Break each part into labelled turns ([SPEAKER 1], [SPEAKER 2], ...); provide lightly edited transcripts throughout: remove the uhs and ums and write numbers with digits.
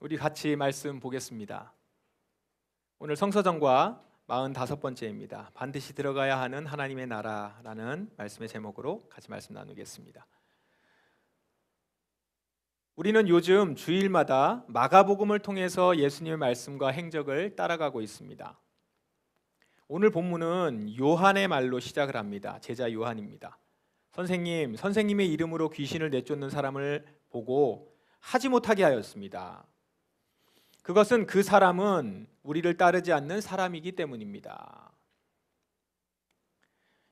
[SPEAKER 1] 우리 같이 말씀 보겠습니다. 오늘 성서정과 45번째입니다. 반드시 들어가야 하는 하나님의 나라라는 말씀의 제목으로 같이 말씀 나누겠습니다. 우리는 요즘 주일마다 마가복음을 통해서 예수님의 말씀과 행적을 따라가고 있습니다. 오늘 본문은 요한의 말로 시작을 합니다. 제자 요한입니다. 선생님의 이름으로 귀신을 내쫓는 사람을 보고 하지 못하게 하였습니다. 그것은 그 사람은 우리를 따르지 않는 사람이기 때문입니다.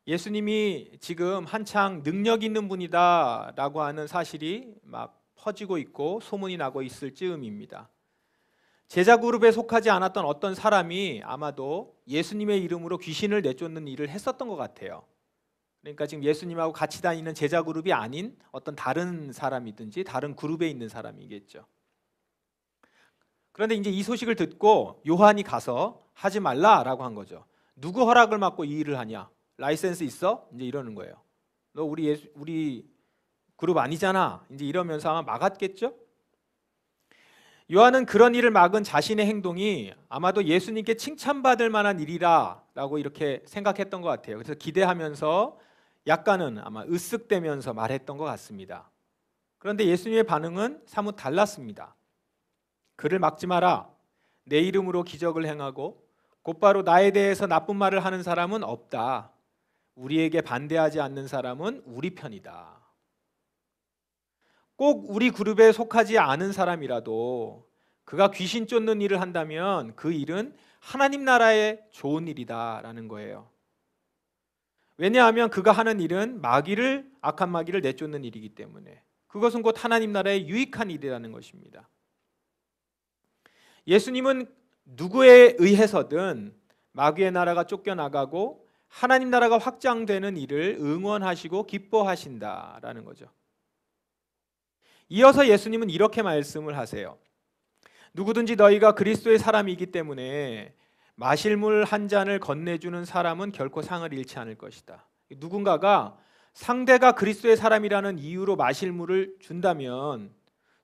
[SPEAKER 1] 예수님이 지금 한창 능력 있는 분이다 라고 하는 사실이 막 퍼지고 있고 소문이 나고 있을 즈음입니다. 제자 그룹에 속하지 않았던 어떤 사람이 아마도 예수님의 이름으로 귀신을 내쫓는 일을 했었던 것 같아요. 그러니까 지금 예수님하고 같이 다니는 제자 그룹이 아닌 어떤 다른 사람이든지 다른 그룹에 있는 사람이겠죠. 그런데 이제 이 소식을 듣고 요한이 가서 하지 말라라고 한 거죠. 누구 허락을 받고 이 일을 하냐? 라이센스 있어? 이제 이러는 거예요. 너 우리 그룹 아니잖아. 이제 이러면서 아마 막았겠죠? 요한은 그런 일을 막은 자신의 행동이 아마도 예수님께 칭찬받을 만한 일이라라고 이렇게 생각했던 것 같아요. 그래서 기대하면서 약간은 아마 으쓱대면서 말했던 것 같습니다. 그런데 예수님의 반응은 사뭇 달랐습니다. 그를 막지 마라. 내 이름으로 기적을 행하고 곧바로 나에 대해서 나쁜 말을 하는 사람은 없다. 우리에게 반대하지 않는 사람은 우리 편이다. 꼭 우리 그룹에 속하지 않은 사람이라도 그가 귀신 쫓는 일을 한다면 그 일은 하나님 나라의 좋은 일이다라는 거예요. 왜냐하면 그가 하는 일은 악한 마귀를 내쫓는 일이기 때문에 그것은 곧 하나님 나라의 유익한 일이라는 것입니다. 예수님은 누구에 의해서든 마귀의 나라가 쫓겨나가고 하나님 나라가 확장되는 일을 응원하시고 기뻐하신다라는 거죠. 이어서 예수님은 이렇게 말씀을 하세요. 누구든지 너희가 그리스도의 사람이기 때문에 마실 물 한 잔을 건네주는 사람은 결코 상을 잃지 않을 것이다. 누군가가 상대가 그리스도의 사람이라는 이유로 마실 물을 준다면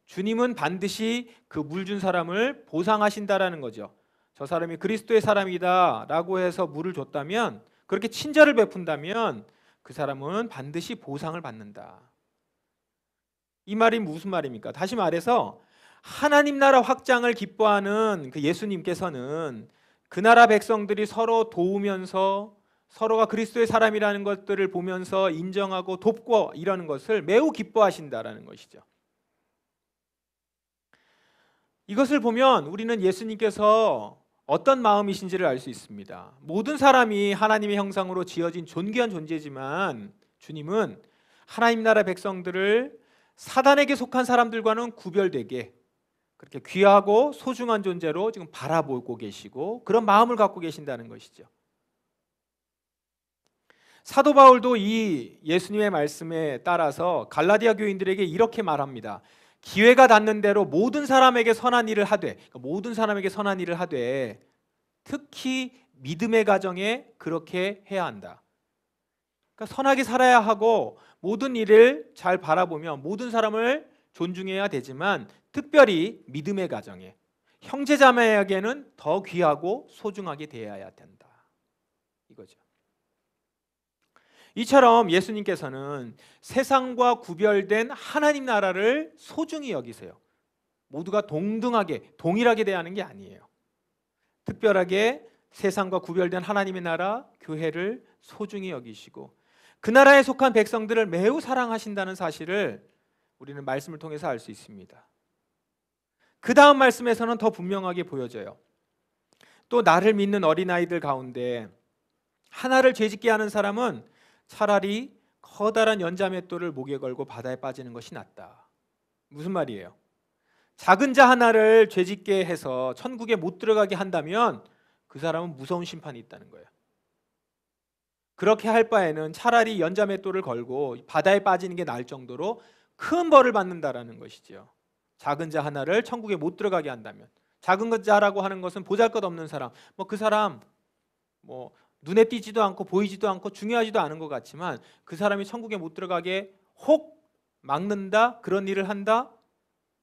[SPEAKER 1] 주님은 반드시 그 물 준 사람을 보상하신다라는 거죠. 저 사람이 그리스도의 사람이다 라고 해서 물을 줬다면, 그렇게 친절을 베푼다면 그 사람은 반드시 보상을 받는다. 이 말이 무슨 말입니까? 다시 말해서 하나님 나라 확장을 기뻐하는 그 예수님께서는 그 나라 백성들이 서로 도우면서 서로가 그리스도의 사람이라는 것들을 보면서 인정하고 돕고 이러는 것을 매우 기뻐하신다라는 것이죠. 이것을 보면 우리는 예수님께서 어떤 마음이신지를 알 수 있습니다. 모든 사람이 하나님의 형상으로 지어진 존귀한 존재지만 주님은 하나님 나라 백성들을 사단에게 속한 사람들과는 구별되게 그렇게 귀하고 소중한 존재로 지금 바라보고 계시고 그런 마음을 갖고 계신다는 것이죠. 사도 바울도 이 예수님의 말씀에 따라서 갈라디아 교인들에게 이렇게 말합니다. 기회가 닿는 대로 모든 사람에게 선한 일을 하되, 특히 믿음의 가정에 그렇게 해야 한다. 그러니까 선하게 살아야 하고 모든 일을 잘 바라보며 모든 사람을 존중해야 되지만 특별히 믿음의 가정에, 형제자매에게는 더 귀하고 소중하게 대해야 된다. 이거죠. 이처럼 예수님께서는 세상과 구별된 하나님 나라를 소중히 여기세요. 모두가 동일하게 대하는 게 아니에요. 특별하게 세상과 구별된 하나님의 나라, 교회를 소중히 여기시고 그 나라에 속한 백성들을 매우 사랑하신다는 사실을 우리는 말씀을 통해서 알 수 있습니다. 그 다음 말씀에서는 더 분명하게 보여져요. 또 나를 믿는 어린아이들 가운데 하나를 죄짓게 하는 사람은 차라리 커다란 연자맷돌을 목에 걸고 바다에 빠지는 것이 낫다. 무슨 말이에요? 작은 자 하나를 죄짓게 해서 천국에 못 들어가게 한다면 그 사람은 무서운 심판이 있다는 거예요. 그렇게 할 바에는 차라리 연자맷돌을 걸고 바다에 빠지는 게 나을 정도로 큰 벌을 받는다라는 것이죠. 작은 자 하나를 천국에 못 들어가게 한다면, 작은 자라고 하는 것은 보잘것없는 사람, 그 사람 눈에 띄지도 않고 보이지도 않고 중요하지도 않은 것 같지만 그 사람이 천국에 못 들어가게 혹 막는다, 그런 일을 한다,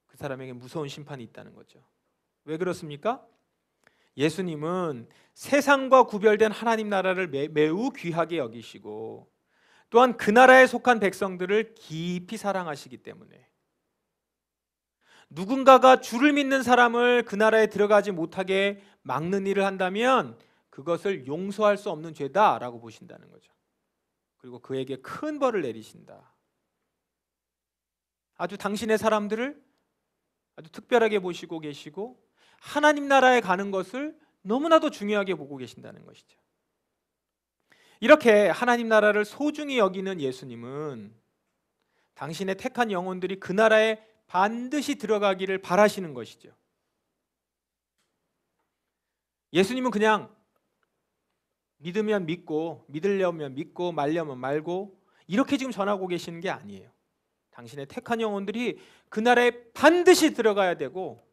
[SPEAKER 1] 그 사람에게 무서운 심판이 있다는 거죠. 왜 그렇습니까? 예수님은 세상과 구별된 하나님 나라를 매우 귀하게 여기시고 또한 그 나라에 속한 백성들을 깊이 사랑하시기 때문에 누군가가 주를 믿는 사람을 그 나라에 들어가지 못하게 막는 일을 한다면 그것을 용서할 수 없는 죄다라고 보신다는 거죠. 그리고 그에게 큰 벌을 내리신다. 아주 당신의 사람들을 아주 특별하게 보시고 계시고 하나님 나라에 가는 것을 너무나도 중요하게 보고 계신다는 것이죠. 이렇게 하나님 나라를 소중히 여기는 예수님은 당신의 택한 영혼들이 그 나라에 반드시 들어가기를 바라시는 것이죠. 예수님은 그냥 믿으면 믿고 믿으려면 믿고 말려면 말고 이렇게 지금 전하고 계시는 게 아니에요. 당신의 택한 영혼들이 그 나라에 반드시 들어가야 되고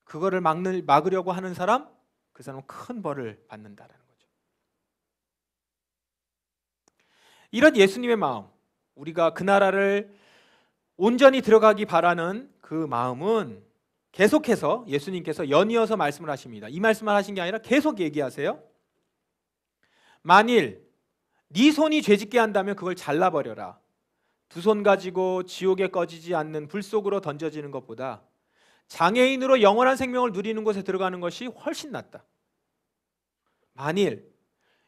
[SPEAKER 1] 그거를 막으려고 하는 사람, 그 사람은 큰 벌을 받는다라는 거죠. 이런 예수님의 마음, 우리가 그 나라를 온전히 들어가기 바라는 그 마음은 계속해서 예수님께서 연이어서 말씀을 하십니다. 이 말씀을 하신 게 아니라 계속 얘기하세요. 만일 네 손이 죄짓게 한다면 그걸 잘라버려라. 두 손 가지고 지옥에 꺼지지 않는 불 속으로 던져지는 것보다 장애인으로 영원한 생명을 누리는 곳에 들어가는 것이 훨씬 낫다. 만일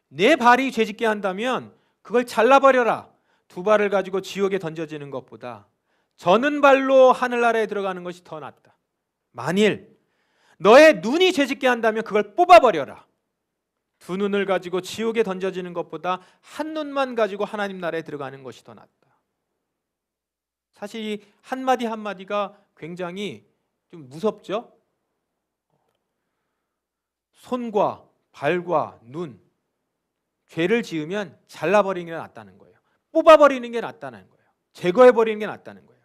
[SPEAKER 1] 내 발이 죄짓게 한다면 그걸 잘라버려라. 두 발을 가지고 지옥에 던져지는 것보다 저는 발로 하늘나라에 들어가는 것이 더 낫다. 만일 너의 눈이 죄짓게 한다면 그걸 뽑아버려라. 두 눈을 가지고 지옥에 던져지는 것보다 한 눈만 가지고 하나님 나라에 들어가는 것이 더 낫다. 사실 이 한마디 한마디가 굉장히 좀 무섭죠? 손과 발과 눈, 죄를 지으면 잘라버리는 게 낫다는 거예요. 뽑아버리는 게 낫다는 거예요. 제거해버리는 게 낫다는 거예요.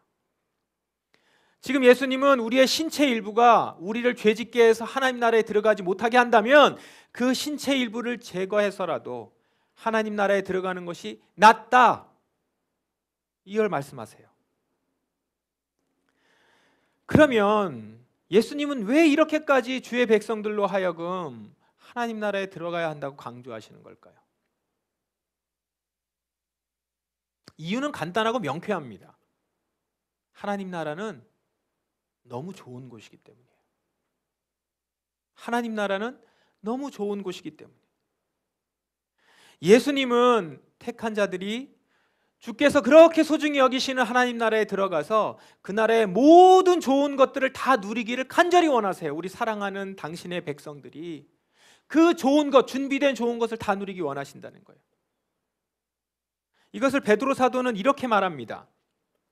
[SPEAKER 1] 지금 예수님은 우리의 신체 일부가 우리를 죄짓게 해서 하나님 나라에 들어가지 못하게 한다면 그 신체 일부를 제거해서라도 하나님 나라에 들어가는 것이 낫다. 이걸 말씀하세요. 그러면 예수님은 왜 이렇게까지 주의 백성들로 하여금 하나님 나라에 들어가야 한다고 강조하시는 걸까요? 이유는 간단하고 명쾌합니다. 하나님 나라는 너무 좋은 곳이기 때문이에요. 하나님 나라는 너무 좋은 곳이기 때문에 예수님은 택한 자들이 주께서 그렇게 소중히 여기시는 하나님 나라에 들어가서 그 나라의 모든 좋은 것들을 다 누리기를 간절히 원하세요. 우리 사랑하는 당신의 백성들이 그 좋은 것, 준비된 좋은 것을 다 누리기 원하신다는 거예요. 이것을 베드로 사도는 이렇게 말합니다.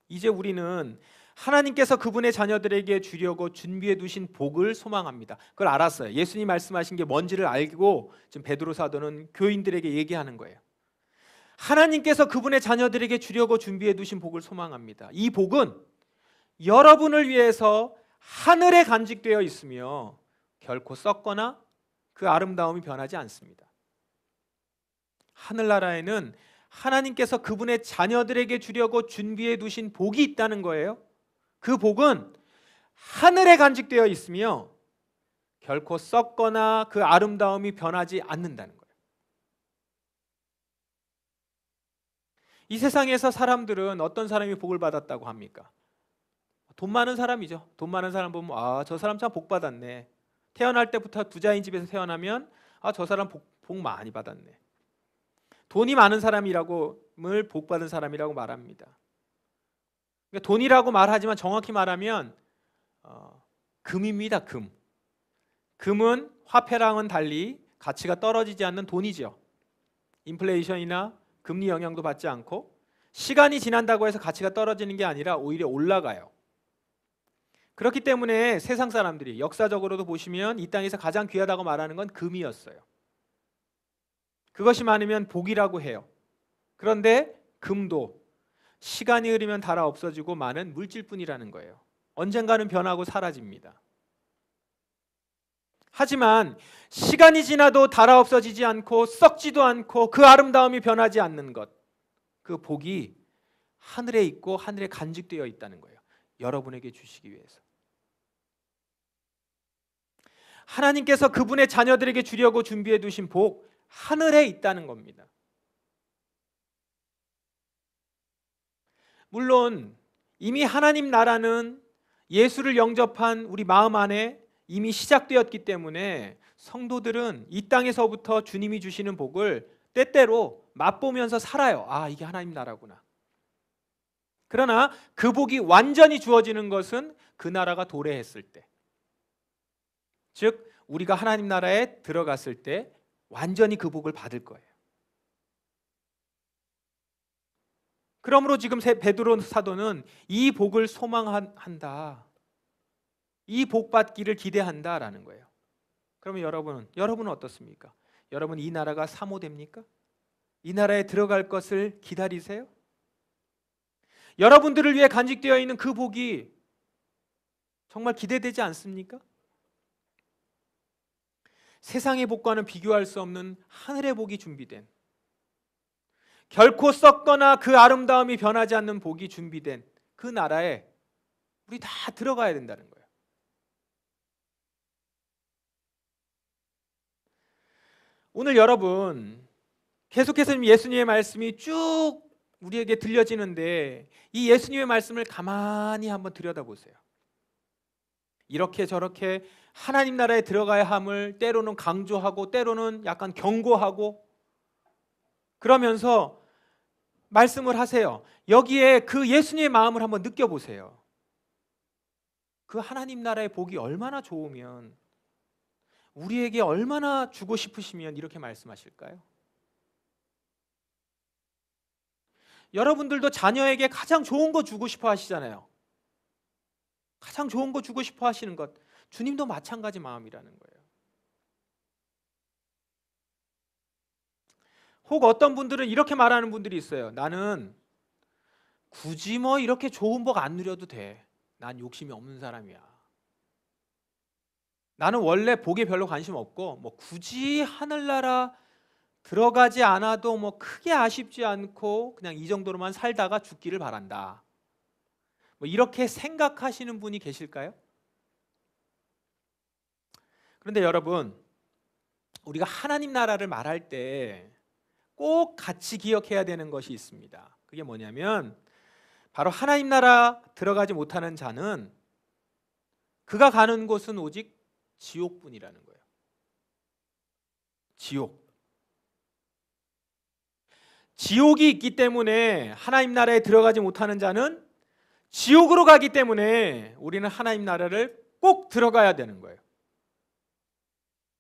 [SPEAKER 1] 이제 우리는 하나님께서 그분의 자녀들에게 주려고 준비해 두신 복을 소망합니다. 그걸 알았어요. 예수님 말씀하신 게 뭔지를 알고 지금 베드로 사도는 교인들에게 얘기하는 거예요. 하나님께서 그분의 자녀들에게 주려고 준비해 두신 복을 소망합니다. 이 복은 여러분을 위해서 하늘에 간직되어 있으며 결코 썩거나 그 아름다움이 변하지 않습니다. 하늘나라에는 하나님께서 그분의 자녀들에게 주려고 준비해 두신 복이 있다는 거예요. 그 복은 하늘에 간직되어 있으며 결코 썩거나 그 아름다움이 변하지 않는다는 거예요. 이 세상에서 사람들은 어떤 사람이 복을 받았다고 합니까? 돈 많은 사람이죠. 돈 많은 사람 보면 아, 저 사람 참 복 받았네. 태어날 때부터 부자인 집에서 태어나면 아, 저 사람 복 많이 받았네. 돈이 많은 사람이라고를 복 받은 사람이라고 말합니다. 그러니까 돈이라고 말하지만 정확히 말하면 금입니다. 금. 금은 화폐랑은 달리 가치가 떨어지지 않는 돈이죠. 인플레이션이나 금리 영향도 받지 않고 시간이 지난다고 해서 가치가 떨어지는 게 아니라 오히려 올라가요. 그렇기 때문에 세상 사람들이 역사적으로도 보시면 이 땅에서 가장 귀하다고 말하는 건 금이었어요. 그것이 많으면 복이라고 해요. 그런데 금도 시간이 흐르면 닳아 없어지고 많은 물질뿐이라는 거예요. 언젠가는 변하고 사라집니다. 하지만 시간이 지나도 닳아 없어지지 않고 썩지도 않고 그 아름다움이 변하지 않는 것, 그 복이 하늘에 있고 하늘에 간직되어 있다는 거예요. 여러분에게 주시기 위해서. 하나님께서 그분의 자녀들에게 주려고 준비해 두신 복, 하늘에 있다는 겁니다. 물론 이미 하나님 나라는 예수를 영접한 우리 마음 안에 이미 시작되었기 때문에 성도들은 이 땅에서부터 주님이 주시는 복을 때때로 맛보면서 살아요. 아, 이게 하나님 나라구나. 그러나 그 복이 완전히 주어지는 것은 그 나라가 도래했을 때, 즉 우리가 하나님 나라에 들어갔을 때 완전히 그 복을 받을 거예요. 그러므로 지금 베드로 사도는 이 복을 소망한다, 이 복 받기를 기대한다라는 거예요. 그러면 여러분은 어떻습니까? 여러분 이 나라가 사모됩니까? 이 나라에 들어갈 것을 기다리세요? 여러분들을 위해 간직되어 있는 그 복이 정말 기대되지 않습니까? 세상의 복과는 비교할 수 없는 하늘의 복이 준비된, 결코 썩거나 그 아름다움이 변하지 않는 복이 준비된 그 나라에 우리 다 들어가야 된다는 거예요. 오늘 여러분 계속해서 예수님의 말씀이 쭉 우리에게 들려지는데 이 예수님의 말씀을 가만히 한번 들여다보세요. 이렇게 저렇게 하나님 나라에 들어가야 함을 때로는 강조하고 때로는 약간 경고하고 그러면서 말씀을 하세요. 여기에 그 예수님의 마음을 한번 느껴보세요. 그 하나님 나라의 복이 얼마나 좋으면, 우리에게 얼마나 주고 싶으시면 이렇게 말씀하실까요? 여러분들도 자녀에게 가장 좋은 거 주고 싶어 하시잖아요. 가장 좋은 거 주고 싶어 하시는 것, 주님도 마찬가지 마음이라는 거예요. 혹 어떤 분들은 이렇게 말하는 분들이 있어요. 나는 굳이 뭐 이렇게 좋은 복 안 누려도 돼. 난 욕심이 없는 사람이야. 나는 원래 복에 별로 관심 없고 뭐 굳이 하늘나라 들어가지 않아도 뭐 크게 아쉽지 않고 그냥 이 정도로만 살다가 죽기를 바란다. 뭐 이렇게 생각하시는 분이 계실까요? 그런데 여러분, 우리가 하나님 나라를 말할 때 꼭 같이 기억해야 되는 것이 있습니다. 그게 뭐냐면 바로 하나님 나라 들어가지 못하는 자는 그가 가는 곳은 오직 지옥뿐이라는 거예요. 지옥이 있기 때문에 하나님 나라에 들어가지 못하는 자는 지옥으로 가기 때문에 우리는 하나님 나라를 꼭 들어가야 되는 거예요.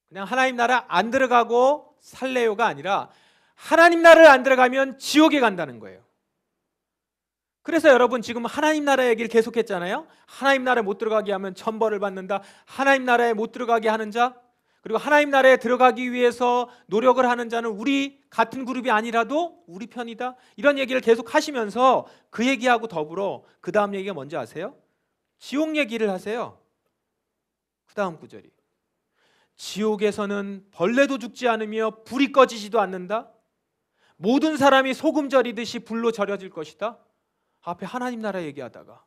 [SPEAKER 1] 그냥 하나님 나라 안 들어가고 살래요가 아니라 하나님 나라를 안 들어가면 지옥에 간다는 거예요. 그래서 여러분 지금 하나님 나라 얘기를 계속했잖아요. 하나님 나라에 못 들어가게 하면 천벌을 받는다. 하나님 나라에 못 들어가게 하는 자, 그리고 하나님 나라에 들어가기 위해서 노력을 하는 자는 우리 같은 그룹이 아니라도 우리 편이다. 이런 얘기를 계속 하시면서 그 얘기하고 더불어 그 다음 얘기가 뭔지 아세요? 지옥 얘기를 하세요. 그 다음 구절이 지옥에서는 벌레도 죽지 않으며 불이 꺼지지도 않는다. 모든 사람이 소금 절이듯이 불로 절여질 것이다. 앞에 하나님 나라 얘기하다가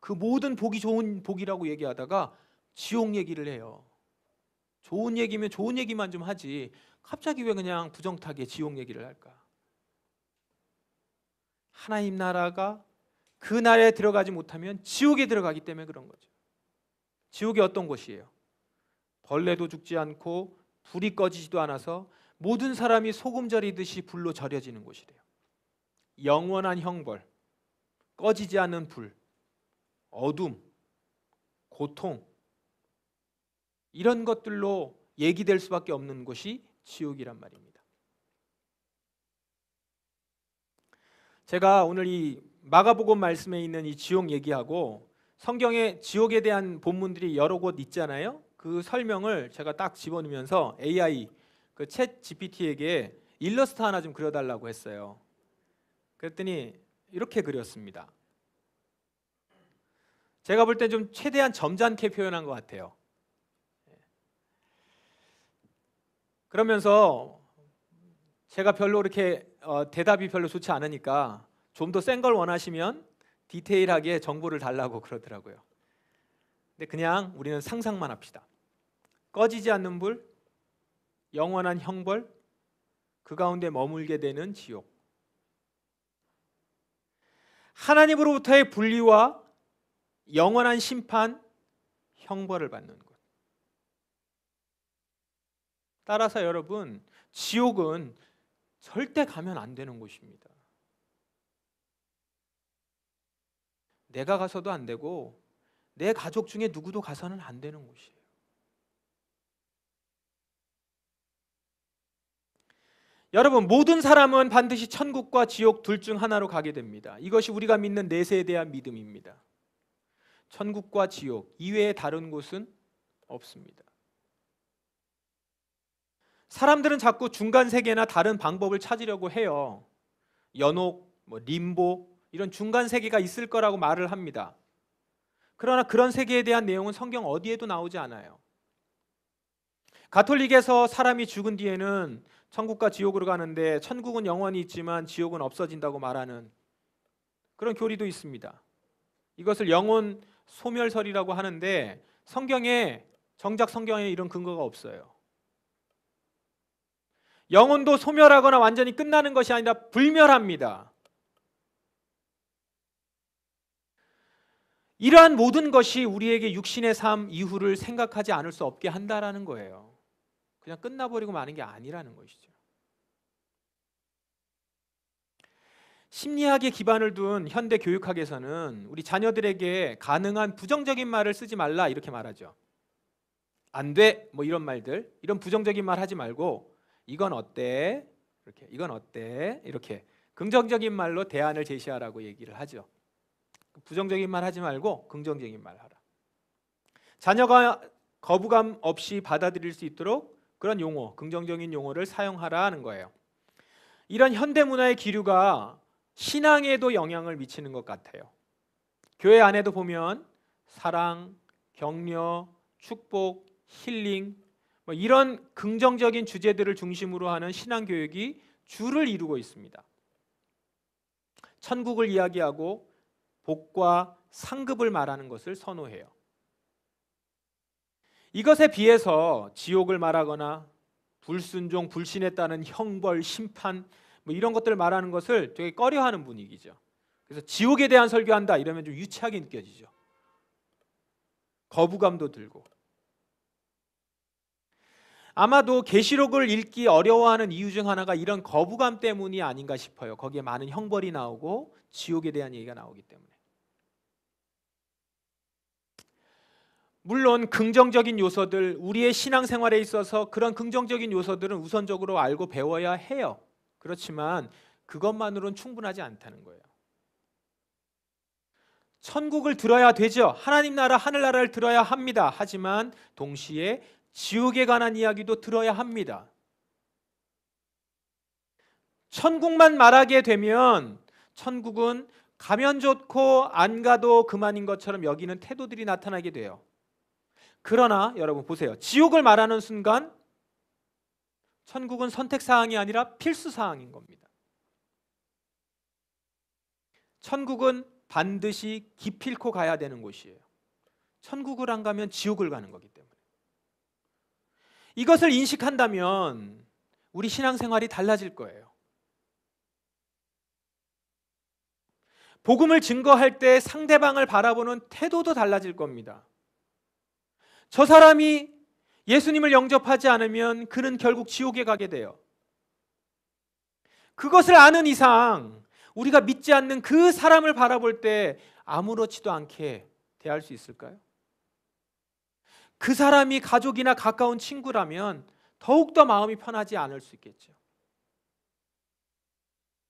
[SPEAKER 1] 그 모든 복이 좋은 복이라고 얘기하다가 지옥 얘기를 해요. 좋은 얘기면 좋은 얘기만 좀 하지 갑자기 왜 그냥 부정타게 지옥 얘기를 할까? 하나님 나라가 그 나라에 들어가지 못하면 지옥에 들어가기 때문에 그런 거죠. 지옥이 어떤 곳이에요? 벌레도 죽지 않고 불이 꺼지지도 않아서 모든 사람이 소금 절이듯이 불로 절여지는 곳이래요. 영원한 형벌, 꺼지지 않는 불, 어둠, 고통, 이런 것들로 얘기될 수밖에 없는 곳이 지옥이란 말입니다. 제가 오늘 이 마가복음 말씀에 있는 이 지옥 얘기하고 성경에 지옥에 대한 본문들이 여러 곳 있잖아요. 그 설명을 제가 딱 집어넣으면서 AI 그 챗 GPT에게 일러스트 하나 좀 그려달라고 했어요. 그랬더니 이렇게 그렸습니다. 제가 볼 때 좀 최대한 점잖게 표현한 것 같아요. 그러면서 제가 별로 이렇게 대답이 별로 좋지 않으니까 좀 더 센 걸 원하시면 디테일하게 정보를 달라고 그러더라고요. 근데 그냥 우리는 상상만 합시다. 꺼지지 않는 불, 영원한 형벌, 그 가운데 머물게 되는 지옥. 하나님으로부터의 분리와 영원한 심판, 형벌을 받는 것. 따라서 여러분, 지옥은 절대 가면 안 되는 곳입니다. 내가 가서도 안 되고 내 가족 중에 누구도 가서는 안 되는 곳이에요. 여러분, 모든 사람은 반드시 천국과 지옥 둘 중 하나로 가게 됩니다. 이것이 우리가 믿는 내세에 대한 믿음입니다. 천국과 지옥 이외에 다른 곳은 없습니다. 사람들은 자꾸 중간 세계나 다른 방법을 찾으려고 해요. 연옥, 림보 이런 중간 세계가 있을 거라고 말을 합니다. 그러나 그런 세계에 대한 내용은 성경 어디에도 나오지 않아요. 가톨릭에서 사람이 죽은 뒤에는 천국과 지옥으로 가는데 천국은 영원히 있지만 지옥은 없어진다고 말하는 그런 교리도 있습니다. 이것을 영혼 소멸설이라고 하는데 정작 성경에 이런 근거가 없어요. 영혼도 소멸하거나 완전히 끝나는 것이 아니라 불멸합니다. 이러한 모든 것이 우리에게 육신의 삶 이후를 생각하지 않을 수 없게 한다라는 거예요. 그냥 끝나버리고 마는 게 아니라는 것이죠. 심리학에 기반을 둔 현대 교육학에서는 우리 자녀들에게 가능한 부정적인 말을 쓰지 말라 이렇게 말하죠. 안 돼, 이런 말들, 이런 부정적인 말 하지 말고 이건 어때? 이건 어때? 이렇게 긍정적인 말로 대안을 제시하라고 얘기를 하죠. 부정적인 말 하지 말고 긍정적인 말 하라. 자녀가 거부감 없이 받아들일 수 있도록 그런 용어, 긍정적인 용어를 사용하라는 거예요. 이런 현대 문화의 기류가 신앙에도 영향을 미치는 것 같아요. 교회 안에도 보면 사랑, 격려, 축복, 힐링 이런 긍정적인 주제들을 중심으로 하는 신앙 교육이 주를 이루고 있습니다. 천국을 이야기하고 복과 상급을 말하는 것을 선호해요. 이것에 비해서 지옥을 말하거나 불순종, 불신했다는 형벌, 심판 이런 것들을 말하는 것을 되게 꺼려하는 분위기죠. 그래서 지옥에 대한 설교한다 이러면 좀 유치하게 느껴지죠. 거부감도 들고. 아마도 계시록을 읽기 어려워하는 이유 중 하나가 이런 거부감 때문이 아닌가 싶어요. 거기에 많은 형벌이 나오고 지옥에 대한 얘기가 나오기 때문에. 물론 긍정적인 요소들, 우리의 신앙생활에 있어서 그런 긍정적인 요소들은 우선적으로 알고 배워야 해요. 그렇지만 그것만으로는 충분하지 않다는 거예요. 천국을 들어야 되죠. 하나님 나라, 하늘나라를 들어야 합니다. 하지만 동시에 지옥에 관한 이야기도 들어야 합니다. 천국만 말하게 되면 천국은 가면 좋고 안 가도 그만인 것처럼 여기는 태도들이 나타나게 돼요. 그러나 여러분 보세요. 지옥을 말하는 순간 천국은 선택사항이 아니라 필수사항인 겁니다. 천국은 반드시 기필코 가야 되는 곳이에요. 천국을 안 가면 지옥을 가는 거기 때문에. 이것을 인식한다면 우리 신앙생활이 달라질 거예요. 복음을 증거할 때 상대방을 바라보는 태도도 달라질 겁니다. 저 사람이 예수님을 영접하지 않으면 그는 결국 지옥에 가게 돼요. 그것을 아는 이상 우리가 믿지 않는 그 사람을 바라볼 때 아무렇지도 않게 대할 수 있을까요? 그 사람이 가족이나 가까운 친구라면 더욱더 마음이 편하지 않을 수 있겠죠.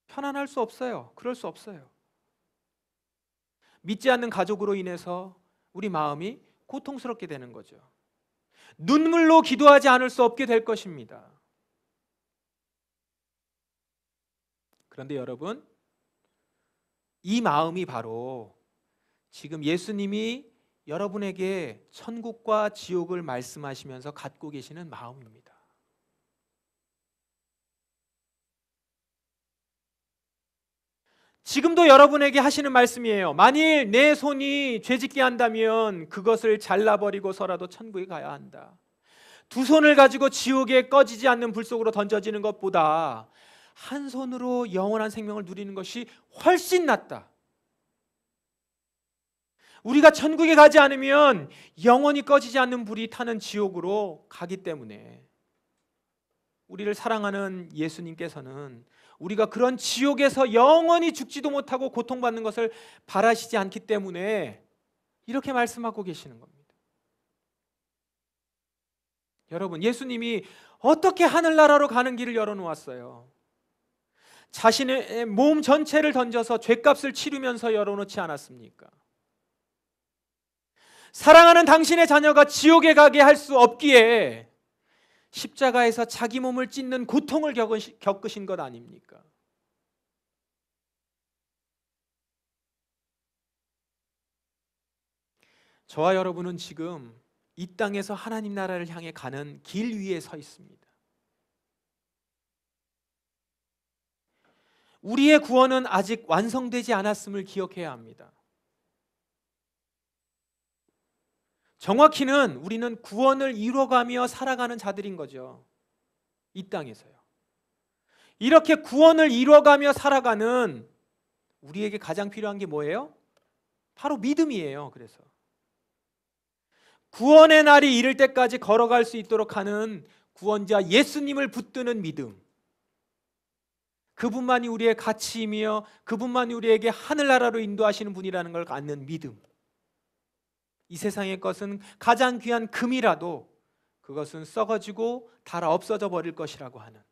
[SPEAKER 1] 편안할 수 없어요. 그럴 수 없어요. 믿지 않는 가족으로 인해서 우리 마음이 고통스럽게 되는 거죠. 눈물로 기도하지 않을 수 없게 될 것입니다. 그런데 여러분, 이 마음이 바로 지금 예수님이 여러분에게 천국과 지옥을 말씀하시면서 갖고 계시는 마음입니다. 지금도 여러분에게 하시는 말씀이에요. 만일 내 손이 죄짓게 한다면 그것을 잘라버리고서라도 천국에 가야 한다. 두 손을 가지고 지옥에 꺼지지 않는 불 속으로 던져지는 것보다 한 손으로 영원한 생명을 누리는 것이 훨씬 낫다. 우리가 천국에 가지 않으면 영원히 꺼지지 않는 불이 타는 지옥으로 가기 때문에 우리를 사랑하는 예수님께서는 우리가 그런 지옥에서 영원히 죽지도 못하고 고통받는 것을 바라시지 않기 때문에 이렇게 말씀하고 계시는 겁니다. 여러분, 예수님이 어떻게 하늘나라로 가는 길을 열어놓았어요? 자신의 몸 전체를 던져서 죄값을 치르면서 열어놓지 않았습니까? 사랑하는 당신의 자녀가 지옥에 가게 할 수 없기에 십자가에서 자기 몸을 찢는 고통을 겪으신 것 아닙니까? 저와 여러분은 지금 이 땅에서 하나님 나라를 향해 가는 길 위에 서 있습니다. 우리의 구원은 아직 완성되지 않았음을 기억해야 합니다. 정확히는 우리는 구원을 이뤄가며 살아가는 자들인 거죠. 이 땅에서요. 이렇게 구원을 이뤄가며 살아가는 우리에게 가장 필요한 게 뭐예요? 바로 믿음이에요. 그래서 구원의 날이 이를 때까지 걸어갈 수 있도록 하는 구원자 예수님을 붙드는 믿음, 그분만이 우리의 가치이며 그분만이 우리에게 하늘나라로 인도하시는 분이라는 걸 갖는 믿음. 이 세상의 것은 가장 귀한 금이라도 그것은 썩어지고 닳아 없어져 버릴 것이라고 하는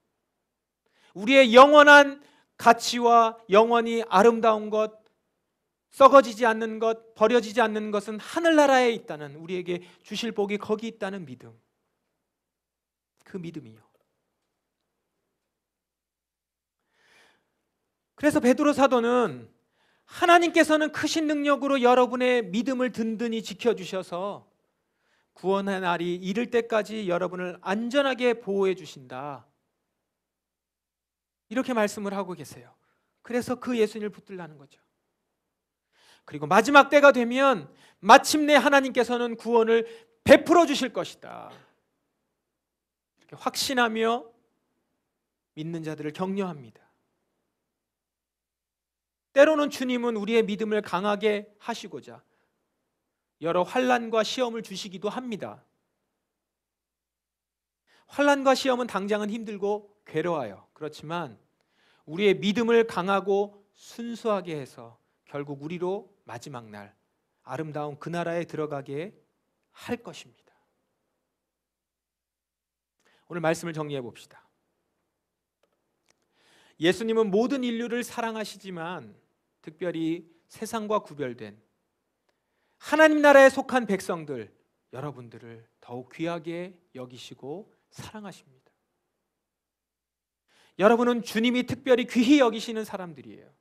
[SPEAKER 1] 우리의 영원한 가치와 영원히 아름다운 것, 썩어지지 않는 것, 버려지지 않는 것은 하늘나라에 있다는, 우리에게 주실 복이 거기 있다는 믿음. 그 믿음이요. 그래서 베드로 사도는 하나님께서는 크신 능력으로 여러분의 믿음을 든든히 지켜주셔서 구원의 날이 이를 때까지 여러분을 안전하게 보호해 주신다, 이렇게 말씀을 하고 계세요. 그래서 그 예수님을 붙들라는 거죠. 그리고 마지막 때가 되면 마침내 하나님께서는 구원을 베풀어 주실 것이다, 이렇게 확신하며 믿는 자들을 격려합니다. 때로는 주님은 우리의 믿음을 강하게 하시고자 여러 환난과 시험을 주시기도 합니다. 환난과 시험은 당장은 힘들고 괴로워요. 그렇지만 우리의 믿음을 강하고 순수하게 해서 결국 우리로 마지막 날 아름다운 그 나라에 들어가게 할 것입니다. 오늘 말씀을 정리해 봅시다. 예수님은 모든 인류를 사랑하시지만 특별히 세상과 구별된 하나님 나라에 속한 백성들, 여러분들을 더욱 귀하게 여기시고 사랑하십니다. 여러분은 주님이 특별히 귀히 여기시는 사람들이에요.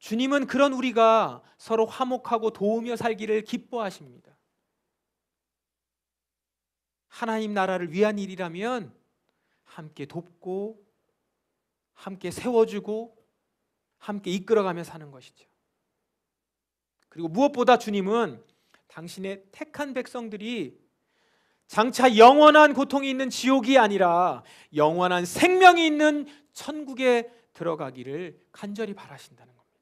[SPEAKER 1] 주님은 그런 우리가 서로 화목하고 도우며 살기를 기뻐하십니다. 하나님 나라를 위한 일이라면 함께 돕고 함께 세워주고 함께 이끌어가며 사는 것이죠. 그리고 무엇보다 주님은 당신의 택한 백성들이 장차 영원한 고통이 있는 지옥이 아니라 영원한 생명이 있는 천국에 들어가기를 간절히 바라신다는 겁니다.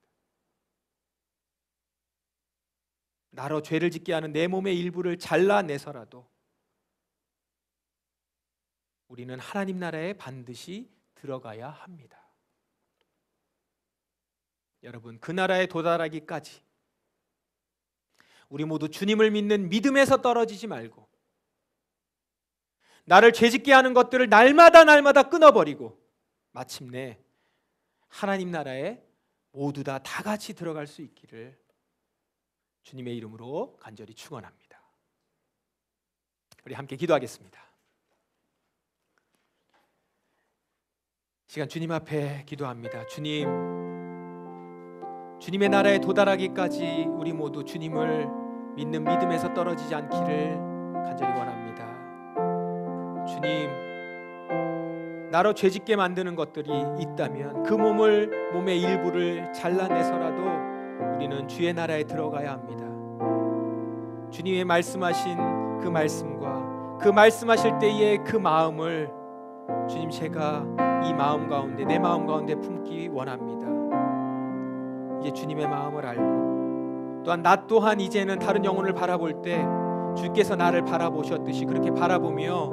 [SPEAKER 1] 나로 죄를 짓게 하는 내 몸의 일부를 잘라내서라도 우리는 하나님 나라에 반드시 들어가야 합니다. 여러분, 그 나라에 도달하기까지 우리 모두 주님을 믿는 믿음에서 떨어지지 말고 나를 죄짓게 하는 것들을 날마다 끊어버리고 마침내 하나님 나라에 모두 다 같이 들어갈 수 있기를 주님의 이름으로 간절히 축원합니다. 우리 함께 기도하겠습니다. 시간 주님 앞에 기도합니다. 주님의 나라에 도달하기까지 우리 모두 주님을 믿는 믿음에서 떨어지지 않기를 간절히 원합니다. 주님, 나로 죄짓게 만드는 것들이 있다면 그 몸의 일부를 잘라내서라도 우리는 주의 나라에 들어가야 합니다. 주님의 말씀하신 그 말씀과 그 말씀하실 때의 그 마음을 주님, 제가 이 마음 가운데, 내 마음 가운데 품기 원합니다. 이제 주님의 마음을 알고 또한 나 또한 이제는 다른 영혼을 바라볼 때 주께서 나를 바라보셨듯이 그렇게 바라보며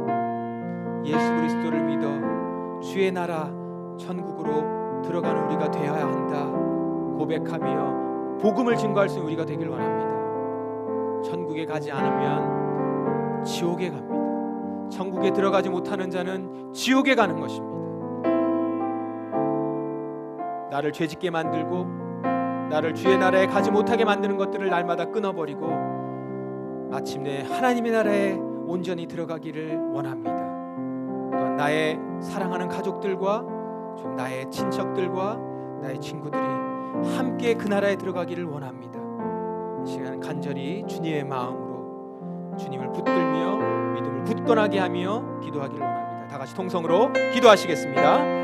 [SPEAKER 1] 예수 그리스도를 믿어 주의 나라 천국으로 들어가는 우리가 되어야 한다 고백하며 복음을 증거할 수 있는 우리가 되길 원합니다. 천국에 가지 않으면 지옥에 갑니다. 천국에 들어가지 못하는 자는 지옥에 가는 것입니다. 나를 죄짓게 만들고 나를 주의 나라에 가지 못하게 만드는 것들을 날마다 끊어버리고 마침내 하나님의 나라에 온전히 들어가기를 원합니다. 또한 나의 사랑하는 가족들과 나의 친척들과 나의 친구들이 함께 그 나라에 들어가기를 원합니다. 이 시간 간절히 주님의 마음으로 주님을 붙들며 믿음을 굳건하게 하며 기도하기를 원합니다. 다 같이 통성으로 기도하시겠습니다.